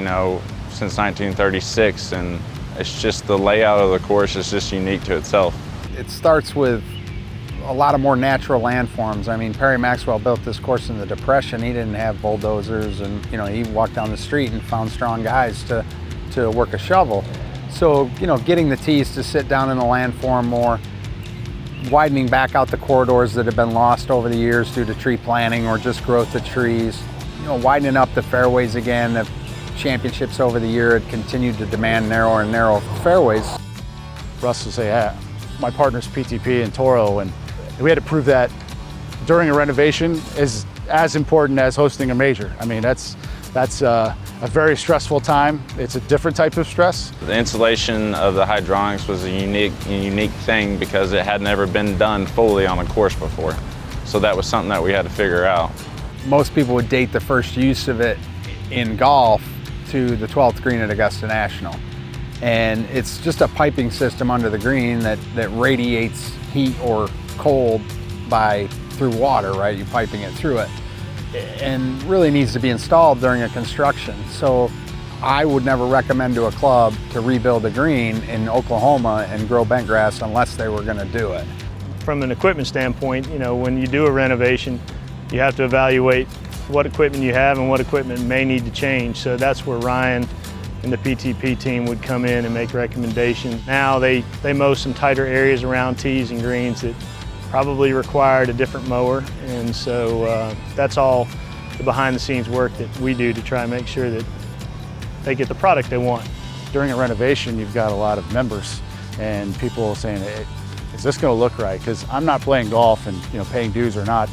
know, since 1936, and it's just the layout of the course is just unique to itself. It starts with a lot of more natural landforms. I mean, Perry Maxwell built this course in the Depression. He didn't have bulldozers, and he walked down the street and found strong guys to work a shovel. So, getting the tees to sit down in the landform more, widening back out the corridors that have been lost over the years due to tree planting or just growth of trees, widening up the fairways again. The championships over the year had continued to demand narrower and narrower fairways. Russ will say, my partner's PTP and Toro, and we had to prove that during a renovation is as important as hosting a major. I mean, that's a very stressful time. It's a different type of stress. The installation of the hydronics was a unique thing because it had never been done fully on a course before. So that was something that we had to figure out. Most people would date the first use of it in golf to the 12th green at Augusta National. And it's just a piping system under the green that radiates heat or cold through water, right? You're piping it through it. And really needs to be installed during a construction. So I would never recommend to a club to rebuild a green in Oklahoma and grow bentgrass unless they were going to do it. From an equipment standpoint, when you do a renovation, you have to evaluate what equipment you have and what equipment may need to change. So that's where Ryan and the PTP team would come in and make recommendations. Now they mow some tighter areas around tees and greens that probably required a different mower, and so that's all the behind-the-scenes work that we do to try and make sure that they get the product they want. During a renovation, you've got a lot of members and people saying, hey, is this going to look right? Because I'm not playing golf and paying dues or not.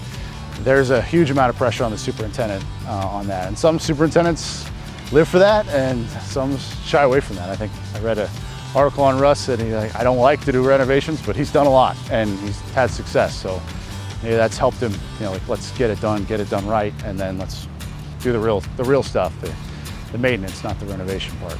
There's a huge amount of pressure on the superintendent on that, and some superintendents live for that and some shy away from that. I think I read an article on Russ that I don't like to do renovations, but he's done a lot and he's had success. So maybe that's helped him, let's get it done right, and then let's do the real stuff, the maintenance, not the renovation part.